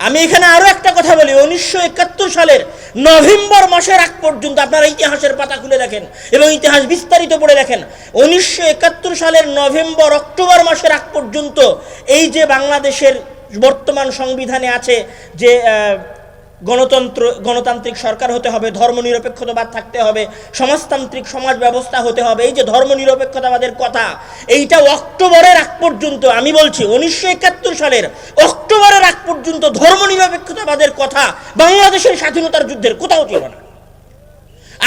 আমি এখানে আরো একটা কথা বলি, 1971 সালের নভেম্বর মাসের আগ পর্যন্ত আপনারা ইতিহাসের পাতা খুলে দেখেন এবং ইতিহাস বিস্তারিত পড়ে দেখেন। 1971 সালের নভেম্বর অক্টোবর মাসের আগ পর্যন্ত এই যে বাংলাদেশের বর্তমান সংবিধানে আছে যে গণতান্ত্রিক সরকার হতে হবে, ধর্মনিরপেক্ষতাবাদ থাকতে হবে, সমাজতান্ত্রিক সমাজ ব্যবস্থা হতে হবে, এই যে ধর্মনিরপেক্ষতাবাদের কথা, এইটা অক্টোবরের আগ পর্যন্ত, আমি বলছি 1971 সালের অক্টোবরের আগ পর্যন্ত ধর্মনিরপেক্ষতাবাদের কথা বাংলাদেশের স্বাধীনতার যুদ্ধের কোথাও ছিল না।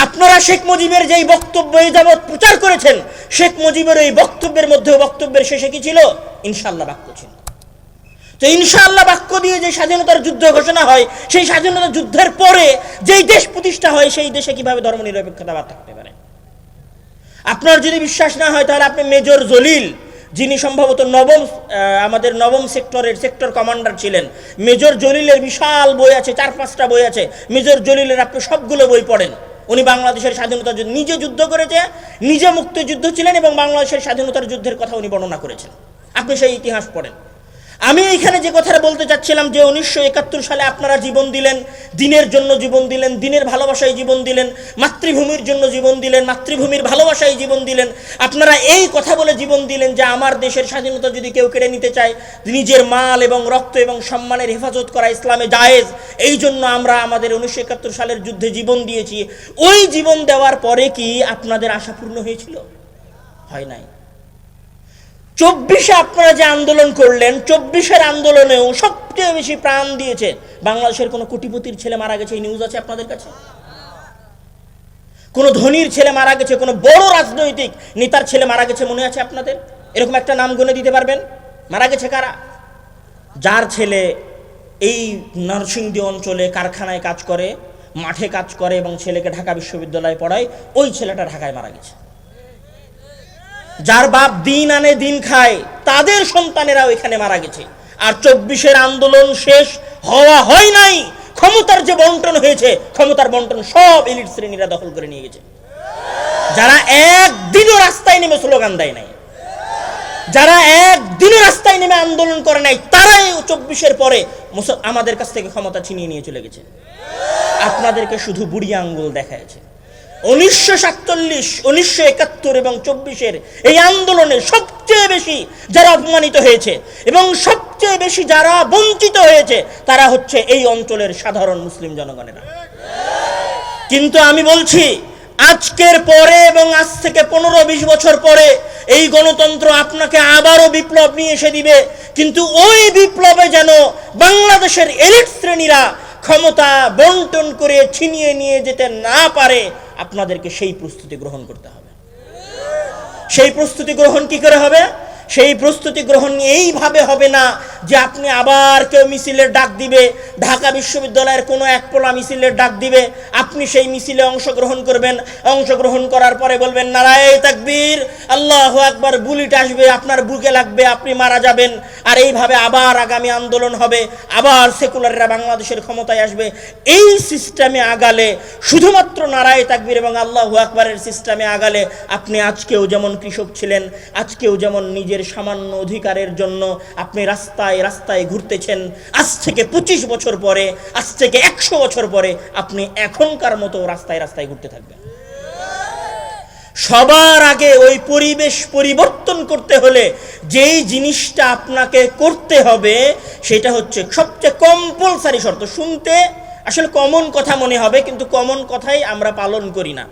আপনারা শেখ মুজিবের যেই বক্তব্য এই যাবৎ প্রচার করেছেন, শেখ মুজিবের এই বক্তব্যের মধ্যেও বক্তব্যের শেষে কি ছিল? ইনশাআল্লাহ বাক্য ছিল। তো ইনশাআল্লাহ বাক্য দিয়ে যে স্বাধীনতার যুদ্ধ ঘোষণা হয়, সেই স্বাধীনতা যুদ্ধের পরে যেই দেশ প্রতিষ্ঠা হয়, সেই দেশে কিভাবে ধর্মনিরপেক্ষতাবাদ থাকতে পারে? আপনার যদি বিশ্বাস না হয় তাহলে আপনি মেজর জলিল, যিনি সম্ভবত আমাদের নবম সেক্টরের সেক্টর কমান্ডার ছিলেন, মেজর জলিলের বিশাল বই আছে, 4-5টা বই আছে মেজর জলিলের, আপনি সবগুলো বই পড়েন। উনি বাংলাদেশের স্বাধীনতার যুদ্ধ নিজে যুদ্ধ করেছে, নিজে মুক্তিযুদ্ধ ছিলেন এবং বাংলাদেশের স্বাধীনতার যুদ্ধের কথা উনি বর্ণনা করেছেন। আপনি সেই ইতিহাস পড়েন। আমি এইখানে যে কথাটা বলতে চাচ্ছিলাম যে 1971 সালে আপনারা জীবন দিলেন, দিনের জন্য জীবন দিলেন, দিনের ভালোবাসায় জীবন দিলেন, মাতৃভূমির জন্য জীবন দিলেন, মাতৃভূমির ভালোবাসায় জীবন দিলেন। আপনারা এই কথা বলে জীবন দিলেন যে আমার দেশের স্বাধীনতা যদি কেউ কেড়ে নিতে চায়, নিজের মাল এবং রক্ত এবং সম্মানের হেফাজত করা ইসলামে জায়েজ, এই জন্য আমরা আমাদের 1971 সালের যুদ্ধে জীবন দিয়েছি। ওই জীবন দেওয়ার পরে কি আপনাদের আশা পূর্ণ হয়েছিল? হয় নাই। 24-এ আপনারা যে আন্দোলন করলেন, 24-এর আন্দোলনেও সবচেয়ে বেশি প্রাণ দিয়েছে বাংলাদেশের কোন কোটিপতির ছেলে মারা গেছে এই নিউজ আছে আপনাদের কাছে? কোন ধনীর ছেলে মারা গেছে, কোন বড় রাজনৈতিক নেতার ছেলে মারা গেছে মনে আছে আপনাদের? এরকম একটা নাম গুনে দিতে পারবেন? মারা গেছে কারা? যার ছেলে এই নরসিংদী অঞ্চলে কারখানায় কাজ করে, মাঠে কাজ করে এবং ছেলেকে ঢাকা বিশ্ববিদ্যালয়ে পড়ায়, ওই ছেলেটা ঢাকায় মারা গেছে। যার বাপ দিন আনে দিন খায়, তাদের সন্তানেরাও এখানে মারা গেছে। আর 24-এর আন্দোলন শেষ হওয়া হয় নাই, ক্ষমতার যে বন্টন হয়েছে, ক্ষমতার বন্টন সব এলিট শ্রেণীরা দখল করে নিয়ে গেছে। যারা একদিনও রাস্তায় নেমে স্লোগান দেয় নাই, যারা একদিনও রাস্তায় নেমে আন্দোলন করে নাই, তারাই 24-এর পরে আমাদের কাছ থেকে ক্ষমতা ছিনিয়ে নিয়ে চলে গেছে। আপনাদেরকে শুধু বুড়ি আঙ্গুল দেখাচ্ছে। 1947, 1971 এবং 24-এর এই আন্দোলনে সবচেয়ে বেশি যারা অপমানিত হয়েছে এবং সবচেয়ে বেশি যারা বঞ্চিত হয়েছে, তারা হচ্ছে এই অঞ্চলের সাধারণ মুসলিম জনগণেরা। কিন্তু আমি বলছি, আজকের পরে এবং আজ থেকে 15-20 বছর পরে এই গণতন্ত্র আপনাকে আবারও বিপ্লব নিয়ে এসে দিবে। কিন্তু ওই বিপ্লবে যেন বাংলাদেশের এলিট শ্রেণীরা ক্ষমতা বন্টন করে ছিনিয়ে নিয়ে যেতে না পারে, আপনাদেরকে সেই প্রস্তুতি গ্রহণ করতে হবে। সেই প্রস্তুতি গ্রহণ কি করে হবে? সেই প্রস্তুতি গ্রহণ এইভাবে হবে না যে আপনি আবার কেউ মিছিলের ডাক দিবে, ঢাকা বিশ্ববিদ্যালয়ের কোনো এক পোলা মিছিলের ডাক দিবে, আপনি সেই মিছিলে অংশগ্রহণ করবেন, অংশগ্রহণ করার পরে বলবেন নারায়ে তাকবীর, আল্লাহু আকবার, বুলেট আসবে, আপনার বুকে লাগবে, আপনি মারা যাবেন। আর এইভাবে আবার আগামী আন্দোলন হবে, আবার সেকুলাররা বাংলাদেশের ক্ষমতায় আসবে। এই সিস্টেমে আগালে, শুধুমাত্র নারায়ে তাকবীর এবং আল্লাহু আকবারের সিস্টেমে আগালে, আপনি আজকেও যেমন কৃষক ছিলেন, আজকেও যেমন নিজের সামান্য অধিকারের জন্য আপনি রাস্তায় রাস্তায় ঘুরতেছেন, আজ থেকে 25 বছর পরে, আজ থেকে 100 বছর পরে আপনি এখনকার মতো রাস্তায় রাস্তায় ঘুরতে থাকবেন। সবার আগে ওই পরিবেশ পরিবর্তন করতে হলে যেই জিনিসটা আপনাকে করতে হবে, সেটা হচ্ছে সবচেয়ে কম্পালসারি শর্ত। শুনতে আসলে কমন কথা মনে হবে, কিন্তু কমন কথাই আমরা পালন করি না।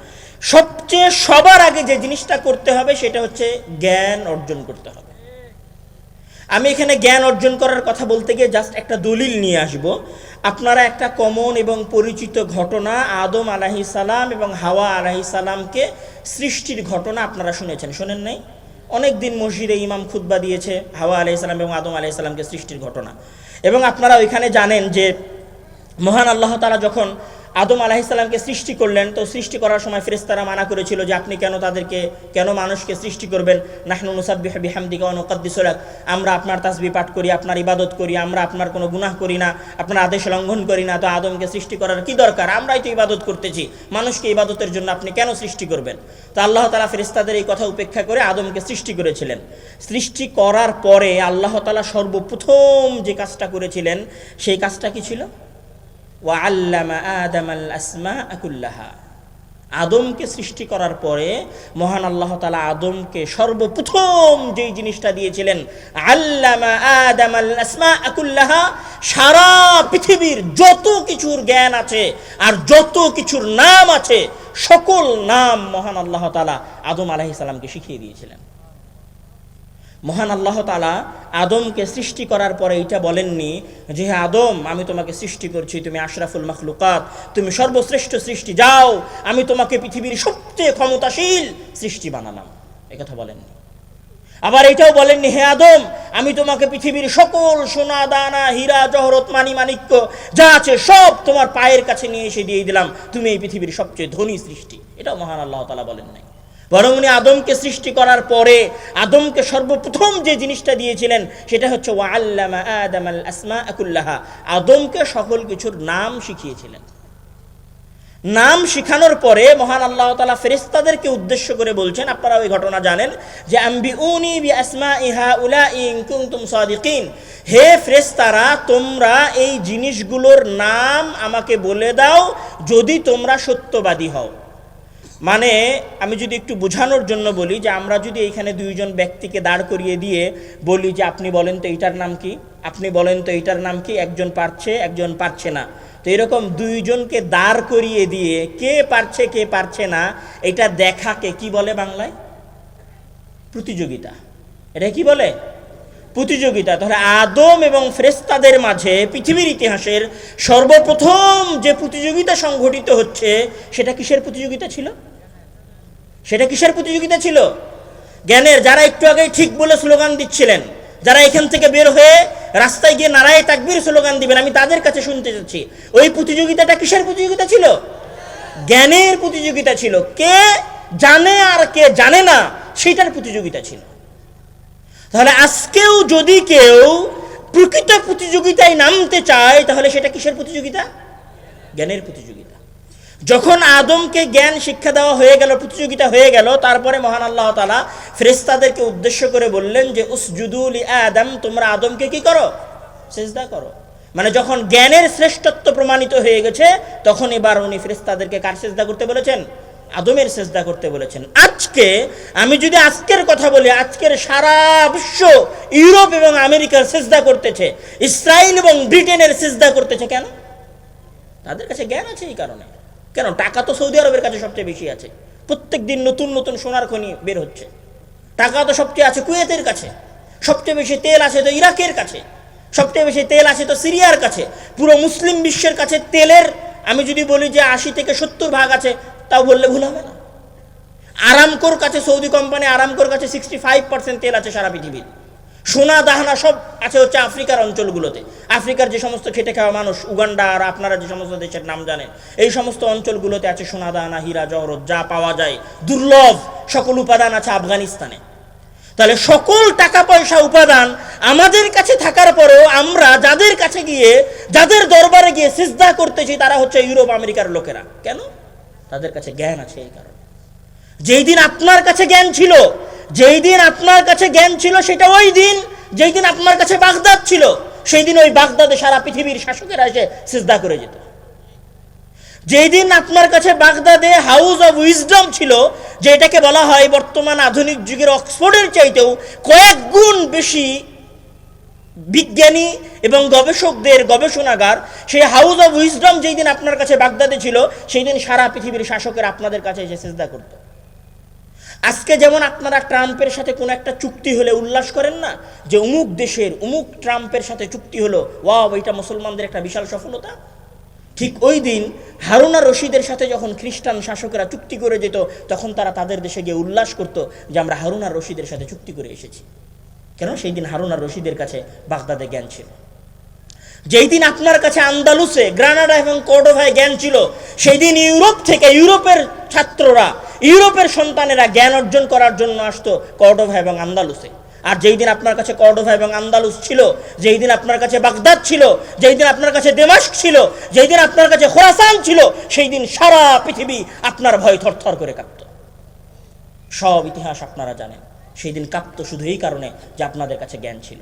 সবচেয়ে সবার আগে যে জিনিসটা করতে হবে সেটা হচ্ছে জ্ঞান অর্জন করতে হবে। আমি এখানে জ্ঞান অর্জন করার কথা বলতে গিয়ে জাস্ট একটা দলিল নিয়ে আসব। আপনারা একটা কমন এবং পরিচিত ঘটনা, আদম আলাইহিস সালাম এবং হাওয়া আলাইহিস সালামকে সৃষ্টির ঘটনা আপনারা শুনেছেন, শোনেন নাই? অনেক দিন মসজিদে ইমাম খুতবা দিয়েছে হাওয়া আলাইহিস সালাম এবং আদম আলাইহিস সালামকে সৃষ্টির ঘটনা। এবং আপনারা ওইখানে জানেন যে মহান আল্লাহ তাআলা যখন আদম আলাইহিস সালামকে সৃষ্টি করলেন, তো সৃষ্টি করার সময় ফেরেশতারা মানা করেছিল যে আপনি কেন মানুষকে সৃষ্টি করবেন, নাহনু নুসাব্বিহু বিহামদিকা ওয়া নুকাদ্দিসু লাক, আমরা আপনার তাসবিহ পাঠ করি, আপনার ইবাদত করি, আমরা আপনার কোনো গুনাহ করি না, আপনার আদেশ লঙ্ঘন করি না, তো আদমকে সৃষ্টি করার কি দরকার, আমরাই তো ইবাদত করতেছি, মানুষকে ইবাদতের জন্য আপনি কেন সৃষ্টি করবেন। তো আল্লাহ তাআলা ফেরেশতাদের এই কথা উপেক্ষা করে আদমকে সৃষ্টি করেছিলেন। সৃষ্টি করার পরে আল্লাহ তাআলা সর্বপ্রথম যে কাজটা করেছিলেন সেই কাজটা কি ছিল? ওয়াআল্লামা আদামাল আসমাআ কুল্লাহা। আদমকে সৃষ্টি করার পরে মহান আল্লাহ তাআলা আদমকে সর্বপ্রথম যেই জিনিসটা দিয়েছিলেন, আল্লামা আদামাল আসমাআ কুল্লাহা, সারা পৃথিবীর যত কিছুর জ্ঞান আছে আর যত কিছুর নাম আছে সকল নাম মহান আল্লাহ তাআলা আদম আলাইহিস সালামকে শিখিয়ে দিয়েছিলেন। মহান আল্লাহ তাআলা আদমকে সৃষ্টি করার পরে এটা বলেননি যে হে আদম, আমি তোমাকে সৃষ্টি করছি, তুমি আশরাফুল মাখলুকাত, তুমি সর্বশ্রেষ্ঠ সৃষ্টি, যাও আমি তোমাকে পৃথিবীর সবচেয়ে ক্ষমতাশীল সৃষ্টি বানালাম, একথা বলেননি। আবার এটাও বলেননি হে আদম, আমি তোমাকে পৃথিবীর সকল সোনা দানা হীরা জহরত মানি মাণিক্য যা আছে সব তোমার পায়ের কাছে নিয়ে এসে দিয়ে দিলাম, তুমি এই পৃথিবীর সবচেয়ে ধনী সৃষ্টি, এটাও মহান আল্লাহ তাআলা বলেন নাই। বরং উনি আদমকে সৃষ্টি করার পরে আদমকে সর্বপ্রথম যে জিনিসটা দিয়েছিলেন সেটা হচ্ছে ওয়াআল্লামা আদামাল আসমাআ কুল্লাহা, আদমকে সকল কিছুর নাম শিখিয়েছিলেন। নাম শিখানোর পরে মহান আল্লাহ তাআলা ফেরেশতাদেরকে উদ্দেশ্য করে বলছেন, আপনারা ওই ঘটনা জানেন যে আম্বিউনি বিআসমাই হাউলাই ইন কুনতুম সাদিকিন, হে ফেরেশতারা তোমরা এই জিনিসগুলোর নাম আমাকে বলে দাও যদি তোমরা সত্যবাদী হও। মানে আমি যদি একটু বোঝানোর জন্য বলি যে আমরা যদি এইখানে দুইজন ব্যক্তিকে দাঁড় করিয়ে দিয়ে বলি যে আপনি বলেন তো এইটার নাম কি, আপনি বলেন তো এইটার নাম কি, একজন পারছে একজন পারছে না, তো এরকম দুইজনকে দাঁড় করিয়ে দিয়ে কে পারছে কে পারছে না এটা দেখাকে কি বলে বাংলায়? প্রতিযোগিতা। এটা কি বলে? প্রতিযোগিতা। তাহলে আদম এবং ফেরেশতাদের মাঝে পৃথিবীর ইতিহাসের সর্বপ্রথম যে প্রতিযোগিতা সংঘটিত হচ্ছে সেটা কিসের প্রতিযোগিতা ছিল? সেটা কিসের প্রতিযোগিতা ছিল? জ্ঞানের। যারা একটু আগে ঠিক বলে স্লোগান দিচ্ছিলেন, যারা এখান থেকে বের হয়ে রাস্তায় গিয়ে নারায়ে তাকবীর স্লোগান দিবেন, আমি তাদের কাছে শুনতে চাচ্ছি ওই প্রতিযোগিতাটা কিসের প্রতিযোগিতা ছিল? জ্ঞানের প্রতিযোগিতা ছিল। কে জানে আর কে জানে না সেটার প্রতিযোগিতা ছিল। তাহলে আজকেও যদি কেউ প্রকৃত প্রতিযোগিতায় নামতে চায় তাহলে সেটা কিসের প্রতিযোগিতা? জ্ঞানের প্রতিযোগিতা। যখন আদমকে জ্ঞান শিক্ষা দেওয়া হয়ে গেল, প্রতিযোগিতা হয়ে গেল, তারপরে মহান আল্লাহ তাআলা ফেরেশতাদেরকে উদ্দেশ্য করে বললেন যে উসজুদু লি আদম, তোমরা আদমকে কি করো? সিজদা করো। মানে যখন জ্ঞানের শ্রেষ্ঠত্ব প্রমাণিত হয়ে গেছে তখন এবার উনি ফেরেশতাদেরকে কার সিজদা করতে বলেছেন? আদমের সিজদা করতে বলেছেন। আজকে আমি যদি আজকের কথা বলি, আজকের সারা বিশ্ব ইউরোপ এবং আমেরিকার সিজদা করতেছে, ইসরায়েল এবং ব্রিটেনের সিজদা করতেছে। কেন? তাদের কাছে জ্ঞান আছে এই কারণে। কেন? টাকা তো সৌদি আরবের কাছে সবচেয়ে বেশি আছে, প্রত্যেক দিন নতুন নতুন সোনার খনি বের হচ্ছে। টাকা তো সবচেয়ে আছে কুয়েতের কাছে, সবচেয়ে বেশি তেল আছে তো ইরাকের কাছে, সবচেয়ে বেশি তেল আছে তো সিরিয়ার কাছে। পুরো মুসলিম বিশ্বের কাছে তেলের আমি যদি বলি যে 80 থেকে 70 ভাগ আছে তাও বললে ভুল হবে না। আরামকোর কাছে, সৌদি কোম্পানি আরামকোর কাছে 65% তেল আছে সারা পৃথিবীর। সোনা দাহানা সব আছে হচ্ছে আফ্রিকার অঞ্চলগুলোতে। আফ্রিকার যে সমস্ত খেটে খাওয়া মানুষ, উগান্ডা আর আপনারা যে সমস্ত দেশের নাম জানেন, এই সমস্ত অঞ্চলগুলোতে আছে সোনা দাহানা হীরা জহরত যা পাওয়া যায়, দুর্লভ সকল উপাদান আছে আফগানিস্তানে। তাহলে সকল টাকা পয়সা উপাদান আমাদের কাছে থাকার পরেও আমরা যাদের কাছে গিয়ে, যাদের দরবারে গিয়ে সিজদা করতেছি তারা হচ্ছে ইউরোপ আমেরিকার লোকেরা। কেন? তাদের কাছে জ্ঞান আছে এই কারণে। যেই দিন আপনার কাছে জ্ঞান ছিল, যেই দিন আপনার কাছে জ্ঞান ছিল সেটা ওই দিন যেই দিন আপনার কাছে বাগদাদ ছিল, সেই দিন ওই বাগদাদে সারা পৃথিবীর শাসকেরা এসে সিজদা করে যেত। যেই দিন আপনার কাছে বাগদাদে হাউস অফ উইজডম ছিল, যেটাকে বলা হয় বর্তমান আধুনিক যুগের অক্সফোর্ডের চাইতেও কয়েক গুণ বেশি বিজ্ঞানী এবং গবেষকদের গবেষণাগার, সেই হাউস অফ উইজডম যেই দিন আপনার কাছে বাগদাদে ছিল সেই দিন সারা পৃথিবীর শাসকেরা আপনাদের কাছে এসে সিজদা করত। আজকে যেমন আপনারা ট্রাম্পের সাথে কোনো একটা চুক্তি হলে উল্লাস করেন না যে অমুক দেশের অমুক ট্রাম্পের সাথে চুক্তি হলো, ওয়াও এটা মুসলমানদের একটা বিশাল সফলতা। ঠিক ওই দিন হারুন আর রশিদের সাথে যখন খ্রিস্টান শাসকেরা চুক্তি করে যেত তখন তারা তাদের দেশে গিয়ে উল্লাস করত যে আমরা হারুন আর রশিদের সাথে চুক্তি করে এসেছি। কেন? সেই দিন হারুন আর রশিদের কাছে বাগদাদে জ্ঞান ছিল। যেই দিন আপনার কাছে আন্দালুসে, গ্রানাডা এবং কর্ডোভায় জ্ঞান ছিল, সেই দিন ইউরোপ থেকে ইউরোপের ছাত্ররা, ইউরোপের সন্তানেরা জ্ঞান অর্জন করার জন্য আসতো কর্ডোভা এবং আন্দালুসে। আর যেই দিন আপনার কাছে কর্ডোভা এবং আন্দালুস ছিল, যেই দিন আপনার কাছে বাগদাদ ছিল, যেই দিন আপনার কাছে দেমাস্ক ছিল, যেই দিন আপনার কাছে খোরাসান ছিল, সেই দিন সারা পৃথিবী আপনার ভয় থরথর করে কাঁপত। সব ইতিহাস আপনারা জানেন। সেই দিন কাঁপত শুধু এই কারণে যে আপনাদের কাছে জ্ঞান ছিল।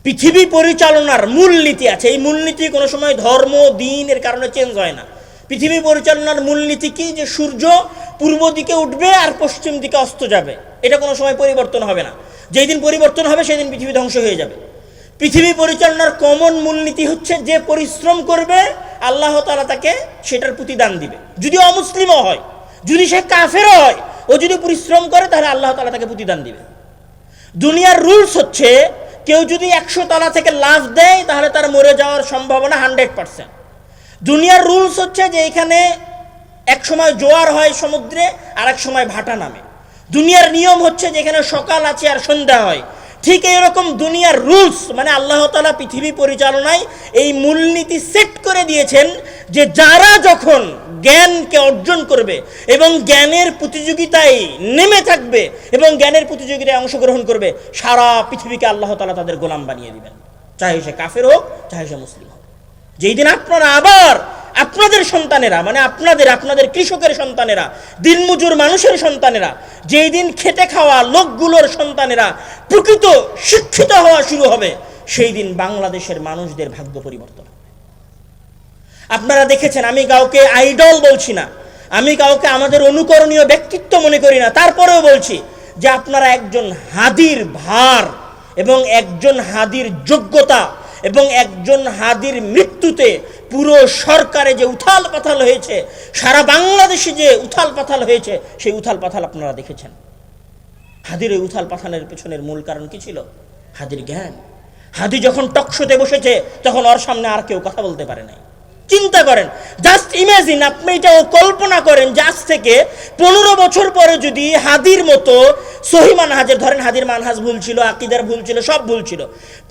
পৃথিবী পরিচালনার মূলনীতি আছে। এই মূলনীতি কোনো সময় ধর্ম দিন এর কারণে চেঞ্জ হয় না। পৃথিবী পরিচালনার মূলনীতি কি? যে সূর্য পূর্ব দিকে উঠবে আর পশ্চিম দিকে অস্ত যাবে, এটা কোনো সময় পরিবর্তন হবে না। যেই দিন পরিবর্তন হবে সেই দিন পৃথিবী ধ্বংস হয়ে যাবে। পৃথিবী পরিচালনার কমন মূলনীতি হচ্ছে যে পরিশ্রম করবে আল্লাহ তাআলা তাকে সেটার প্রতিদান দিবে। যদি অমুসলিমও হয়, যদি সে কাফেরও হয়, ও যদি পরিশ্রম করে তাহলে আল্লাহ তাআলা তাকে প্রতিদান দিবে। দুনিয়ার রুলস হচ্ছে কেউ যদি 100 তলা থেকে লাফ দেয় তাহলে তার মরে যাওয়ার সম্ভাবনা 100%। দুনিয়ার রুলস হচ্ছে যে এখানে এক সময় জোয়ার হয় সমুদ্রে, আর এক সময় ভাটা নামে। দুনিয়ার নিয়ম হচ্ছে যেখানে সকাল আছে আর সন্ধ্যা হয়। ঠিক এইরকম দুনিয়ার রুলস, মানে আল্লাহ তাআলা পৃথিবী পরিচালনায় এই মূলনীতি সেট করে দিয়েছেন যে যারা যখন জ্ঞানকে অর্জন করবে এবং জ্ঞানের প্রতিযোগিতায় নেমে থাকবে এবং জ্ঞানের প্রতিযোগিতায় অংশগ্রহণ করবে, সারা পৃথিবীকে আল্লাহ তাআলা তাদের গোলাম বানিয়ে দিবেন, চাহে সে কাফের হোক, চাহে সে মুসলিম হোক। যেই দিন আপনারা আবার আপনাদের সন্তানেরা, মানে আপনাদের কৃষকের সন্তানেরা, দিনমজুর মানুষের সন্তানেরা, যেই দিন খেটে খাওয়া লোকগুলোর সন্তানেরা প্রকৃত শিক্ষিত হওয়া শুরু হবে, সেই দিন বাংলাদেশের মানুষদের ভাগ্য পরিবর্তন হবে। আপনারা দেখেছেন, আমি কাউকে আইডল বলছি না, আমি কাউকে আমাদের অনুকরণীয় ব্যক্তিত্ব মনে করি না, তারপরেও বলছি যে আপনারা একজন হাদির ভার এবং একজন হাদির যোগ্যতা এবং একজন হাদির মৃত্যুতে পুরো সরকারে যে উথাল পাথাল হয়েছে, সারা বাংলাদেশে যে উথাল পাথাল হয়েছে, সেই উথাল পাথাল আপনারা দেখেছেন। হাদির এই উথাল পাথালের পেছনের মূল কারণ কি ছিল? হাদির জ্ঞান। হাদি যখন টকশোতে বসেছে তখন ওর সামনে আর কেউ কথা বলতে পারে নাই। চিন্তা করেন, জাস্ট ইমাজিন, আপনি এটাও কল্পনা করেন যে আজ থেকে 15 বছর পরে যদি হাদির মতো সহি মানহাজের, ধরেন হাদির মানহাজ ভুল ছিল, আকীদার ভুল ছিল, সব ভুল ছিল,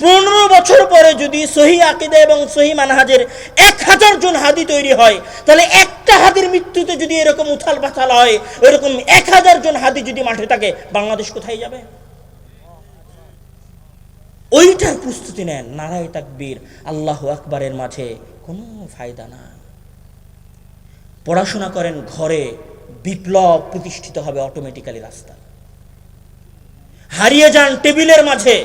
15 বছর পরে যদি সহি আকীদা এবং সহি মানহাজের 1000 জন হাদি তৈরি হয়, তাহলে একটা হাদির মৃত্যুতে যদি এরকম উথাল পাথাল হয়, ওইরকম 1000 জন হাদি যদি মাঠে থাকে, বাংলাদেশ কোথায় যাবে? ওইটার প্রস্তুতি নেন। নারায়ে তাকবীর, আল্লাহু আকবারের মাঝে কোনো ফায়দা না। পড়াশোনা করেন ঘরে, বিপ্লব প্রতিষ্ঠিত হবে অটোমেটিক্যালি রাস্তা। হারিয়ে যান টেবিলের মাঝে,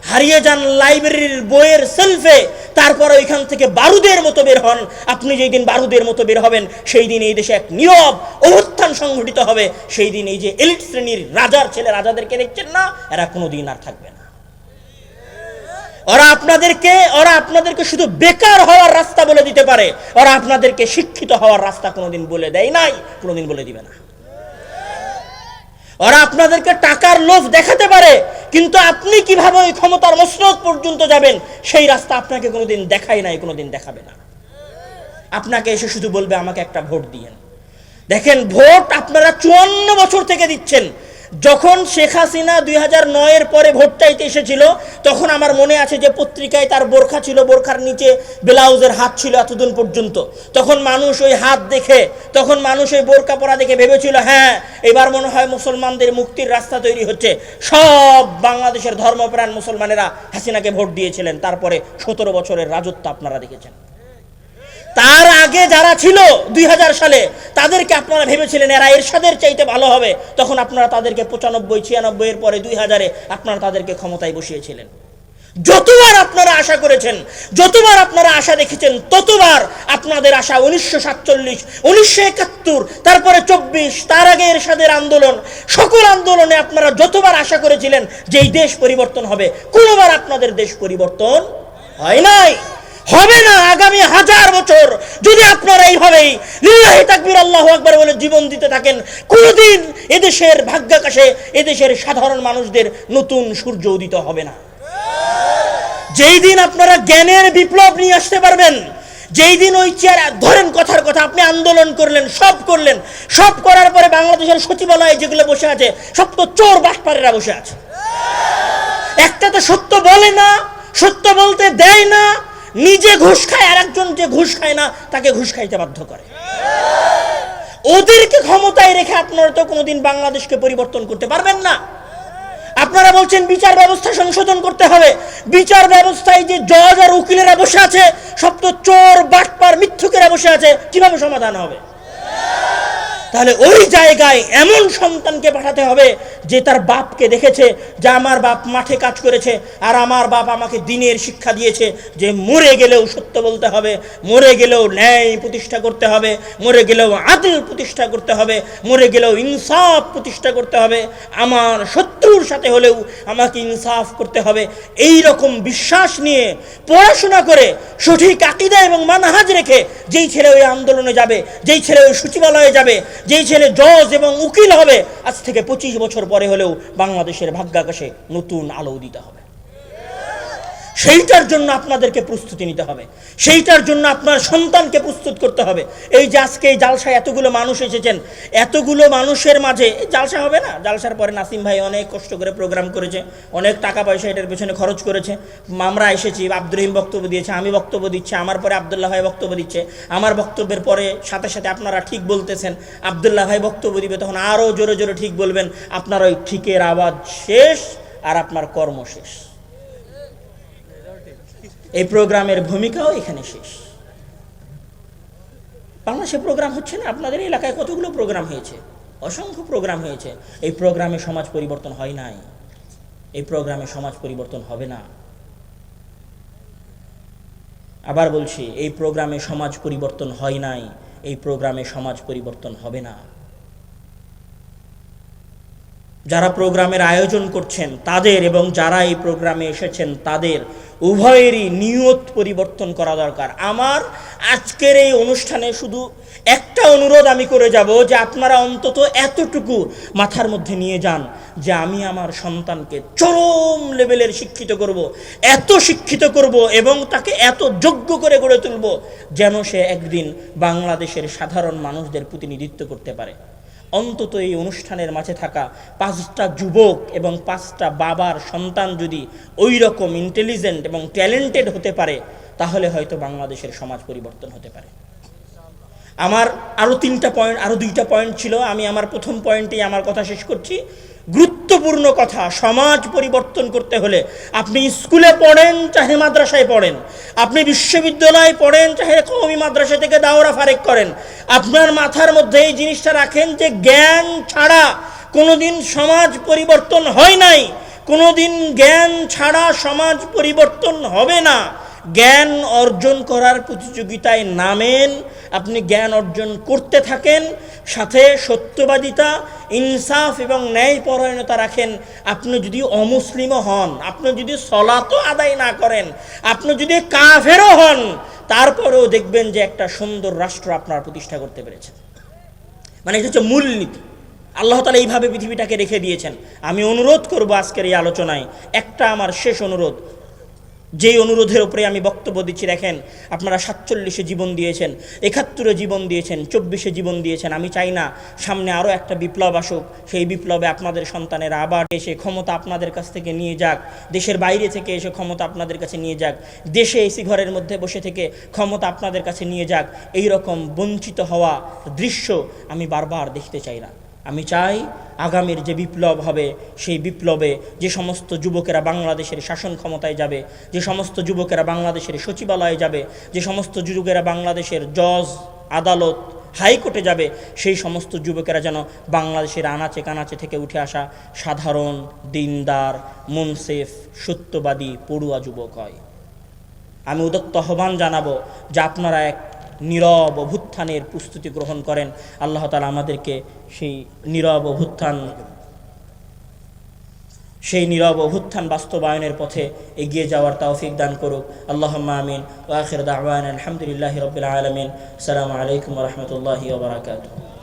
হারিয়ে যান লাইব্রেরির বইয়ের সেলফে, তারপরে ওইখান থেকে বারুদের মতো বের হন। আপনি যেই দিন বারুদের মতো বের হবেন, সেই দিন এই দেশে এক নীরব অভ্যুত্থান সংঘটিত হবে। সেই দিন এই যে এলিট শ্রেণীর রাজার ছেলে রাজাদেরকে দেখছেন না, এরা কোনোদিন আর থাকবে না। ওরা আপনাদেরকে শুধু বেকার হওয়ার রাস্তা বলে দিতে পারে, ওরা আপনাদেরকে শিক্ষিত হওয়ার রাস্তা কোনোদিন বলে দেয় নাই, কোনোদিন বলে দিবে না। ওরা আপনাদেরকে টাকার লোভ দেখাতে পারে, কিন্তু আপনি কিভাবে ওই ক্ষমতার মসনদ পর্যন্ত যাবেন সেই রাস্তা আপনাকে কোনোদিন দেখায় নাই, কোনোদিন দেখাবে না। আপনাকে এসে শুধু বলবে আমাকে একটা ভোট দিয়েন। দেখেন, ভোট আপনারা 54 বছর থেকে দিচ্ছেন। যখন শেখ হাসিনা 2009-এর পরে ভোট চাইতে এসেছিল, তখন আমার মনে আছে যে পত্রিকায় তার বোরখা ছিল, বোরখার নিচে ব্লাউজের হাত ছিল এতদিন পর্যন্ত। তখন মানুষ ওই হাত দেখে, তখন মানুষ ওই বোরকা পরা দেখে ভেবেছিল, হ্যাঁ এবার মনে হয় মুসলমানদের মুক্তির রাস্তা তৈরি হচ্ছে। সব বাংলাদেশের ধর্মপ্রাণ মুসলমানেরা হাসিনাকে ভোট দিয়েছিলেন। তারপরে 17 বছরের রাজত্ব আপনারা দেখেছেন। তার আগে যারা ছিল 2000 সালে, তাদেরকে আপনারা ভেবেছিলেন এরা এরশাদের চাইতে ভালো হবে, তখন আপনারা তাদেরকে 95-96 এর পরে 2000-এ আপনারা তাদেরকে ক্ষমতায় বসিয়েছিলেন। যতবার আপনারা আশা করেছেন, যতবার আপনারা আশা দেখেছেন, ততবার আপনাদের আশা 1947, 1971, তারপরে 24, তার আগে এরশাদের আন্দোলন, সকল আন্দোলনে আপনারা যতবার আশা করেছিলেন যে এই দেশ পরিবর্তন হবে, কোনোবার আপনাদের দেশ পরিবর্তন হয় নাই, হবে না। আগামী 1000 বছর যদি আপনারা এইভাবেই লিল্লাহি তাকবীর আল্লাহু আকবার বলে জীবন দিতে থাকেন, কোনোদিন এদেশের ভাগ্যাকাশে এদেশের সাধারণ মানুষদের নতুন সূর্য উদিত হবে না। যেই দিন আপনারা জ্ঞানের বিপ্লব নিয়ে আসতে পারবেন, যেই দিন ওই চেয়ার ধরেন, কথার কথা আপনি আন্দোলন করলেন, সব করার পরে বাংলাদেশের সচিবালয়ে যেগুলো বসে আছে সব তো চোর বাটপারেরা বসে আছে। একটা তো সত্য বলে না, সত্য বলতে দেয় না, নিজে ঘুষ খায়, আর একজন যে ঘুষ খায় না তাকে ঘুষ খাইতে বাধ্য করে। ওদেরকে ক্ষমতায় রেখে আপনারা তো কোনোদিন বাংলাদেশকে পরিবর্তন করতে পারবেন না। আপনারা বলছেন বিচার ব্যবস্থা সংশোধন করতে হবে। বিচার ব্যবস্থায় যে জজ আর উকিলেরা বসে আছে, সব তো চোর, বাটপার, মিথ্যুকেরা বসে আছে, কিভাবে সমাধান হবে? তাহলে ওই জায়গায় এমন সন্তানকে পাঠাতে হবে যে তার বাপকে দেখেছে যে আমার বাপ মাঠে কাজ করেছে, আর আমার বাপ আমাকে দ্বীনের শিক্ষা দিয়েছে যে মরে গেলেও সত্য বলতে হবে, মরে গেলেও ন্যায় প্রতিষ্ঠা করতে হবে, মরে গেলেও আদল প্রতিষ্ঠা করতে হবে, মরে গেলেও ইনসাফ প্রতিষ্ঠা করতে হবে, আমার শত্রুর সাথে হলেও আমাকে ইনসাফ করতে হবে। এই রকম বিশ্বাস নিয়ে পড়াশোনা করে সঠিক আকীদা এবং মানহাজ রেখে যেই ছেলে ওই আন্দোলনে যাবে, যেই ছেলে ওই সচিবালয়ে যাবে, যেই ছেলে জজ এবং উকিল হবে, আজ থেকে 25 বছর পরে হলেও বাংলাদেশের ভাগ্যাকাশে নতুন আলো দিতে হবে। সেইটার জন্য আপনাদেরকে প্রস্তুতি নিতে হবে, সেইটার জন্য আপনার সন্তানকে প্রস্তুত করতে হবে। এই যে আজকে এই জালসায় এতগুলো মানুষ এসেছেন, এতগুলো মানুষের মাঝে জালসা হবে না? জালসার পরে নাসিম ভাই অনেক কষ্ট করে প্রোগ্রাম করেছে, অনেক টাকা পয়সা এটার পেছনে খরচ করেছে। আমরা এসেছি, আব্দুর রহিম বক্তব্য দিয়েছে, আমি বক্তব্য দিচ্ছি, আমার পরে আবদুল্লাহ ভাই বক্তব্য দিচ্ছে, আমার বক্তব্যের পরে সাথে সাথে আপনারা ঠিক বলতেছেন, আবদুল্লাহ ভাই বক্তব্য দিবে, তখন আরও জোরে জোরে ঠিক বলবেন। আপনার ওই ঠিকের আওয়াজ শেষ আর আপনার কর্ম শেষ। এই প্রোগ্রামের ভূমিকাও এখানে শেষ। বাংলাদেশে প্রোগ্রাম হচ্ছে না, আপনাদের এলাকায় কতগুলো প্রোগ্রাম হয়েছে, অসংখ্য প্রোগ্রাম হয়েছে। এই প্রোগ্রামে সমাজ পরিবর্তন হয় নাই, এই প্রোগ্রামে সমাজ পরিবর্তন হবে না। আবার বলছি, এই প্রোগ্রামে সমাজ পরিবর্তন হয় নাই, এই প্রোগ্রামে সমাজ পরিবর্তন হবে না। যারা প্রোগ্রামের আয়োজন করছেন তাদের এবং যারা এই প্রোগ্রামে এসেছেন তাদের উভয়েরই নিয়ত পরিবর্তন করা দরকার। আমার আজকের এই অনুষ্ঠানে শুধু একটা অনুরোধ আমি করে যাব যে আপনারা অন্তত এতটুকু মাথার মধ্যে নিয়ে যান যে আমি আমার সন্তানকে চরম লেভেলের শিক্ষিত করব, এত শিক্ষিত করব এবং তাকে এত যোগ্য করে গড়ে তুলব যেন সে একদিন বাংলাদেশের সাধারণ মানুষদের প্রতিনিধিত্ব করতে পারে। অন্তত এই অনুষ্ঠানের মাঝে থাকা 5টা যুবক এবং 5টা বাবার সন্তান যদি ওই রকম ইন্টেলিজেন্ট এবং ট্যালেন্টেড হতে পারে, তাহলে হয়তো বাংলাদেশের সমাজ পরিবর্তন হতে পারে। আমার আরও 2টা পয়েন্ট ছিল, আমি আমার প্রথম পয়েন্টেই আমার কথা শেষ করছি। গুরুত্বপূর্ণ কথা, সমাজ পরিবর্তন করতে হলে আপনি স্কুলে পড়েন চাহে মাদ্রাসায় পড়েন, আপনি বিশ্ববিদ্যালয়ে পড়েন চাহে কওমি মাদ্রাসা থেকে দাওরা ফারেক করেন, আপনার মাথার মধ্যে এই জিনিসটা রাখেন যে জ্ঞান ছাড়া কোনোদিন সমাজ পরিবর্তন হয় নাই, কোনোদিন জ্ঞান ছাড়া সমাজ পরিবর্তন হবে না। জ্ঞান অর্জন করার প্রতিযোগিতায় নামেন, আপনি জ্ঞান অর্জন করতে থাকেন, সাথে সত্যবাদিতা, ইনসাফ এবং ন্যায়পরায়ণতা রাখেন। আপনি যদি অমুসলিমও হন, আপনি যদি সলাতও আদায় না করেন, আপনি যদি কাফেরও হন, তারপরেও দেখবেন যে একটা সুন্দর রাষ্ট্র আপনার প্রতিষ্ঠা করতে পেরেছেন। মানে এটা হচ্ছে মূলনীতি। আল্লাহ তাআলা এইভাবে পৃথিবীটাকে রেখে দিয়েছেন। আমি অনুরোধ করব আজকের এই আলোচনায়, একটা আমার শেষ অনুরোধ, যেই অনুরোধের উপরে আমি বক্তব্য দিচ্ছি। দেখেন, আপনারা 47-এ জীবন দিয়েছেন, 71-এ জীবন দিয়েছেন, 24-এ জীবন দিয়েছেন। আমি চাই না সামনে আরও একটা বিপ্লব আসুক, সেই বিপ্লবে আপনাদের সন্তানেরা আবার এসে ক্ষমতা আপনাদের কাছ থেকে নিয়ে যাক, দেশের বাইরে থেকে এসে ক্ষমতা আপনাদের কাছে নিয়ে যাক, দেশে এসি ঘরের মধ্যে বসে থেকে ক্ষমতা আপনাদের কাছে নিয়ে যাক। এই রকম বঞ্চিত হওয়া দৃশ্য আমি বারবার দেখতে চাই না। আমি চাই আগামীর যে বিপ্লব হবে, সেই বিপ্লবে যে সমস্ত যুবকেরা বাংলাদেশের শাসন ক্ষমতায় যাবে, যে সমস্ত যুবকেরা বাংলাদেশের সচিবালয়ে যাবে, যে সমস্ত যুবকেরা বাংলাদেশের জজ, আদালত, হাইকোর্টে যাবে, সেই সমস্ত যুবকেরা যেন বাংলাদেশের আনাচে কানাচে থেকে উঠে আসা সাধারণ, দিনদার, মুনসিফ, সত্যবাদী, পড়ুয়া যুবক হয়। আমি উদাত্ত আহ্বান জানাবো যে আপনারা এক নীরব অভ্যুত্থানের প্রস্তুতি গ্রহণ করেন। আল্লাহ তাআলা আমাদেরকে সেই নীরব অভ্যুত্থান বাস্তবায়নের পথে এগিয়ে যাওয়ার তৌফিক দান করুক। আল্লাহুম্মা আমিন। ওয়া আখিরু দাওয়ানা আলহামদুলিল্লাহি রাব্বিল আলামিন। আসসালামু আলাইকুম ওয়া রাহমাতুল্লাহি ওয়া বারাকাতুহু।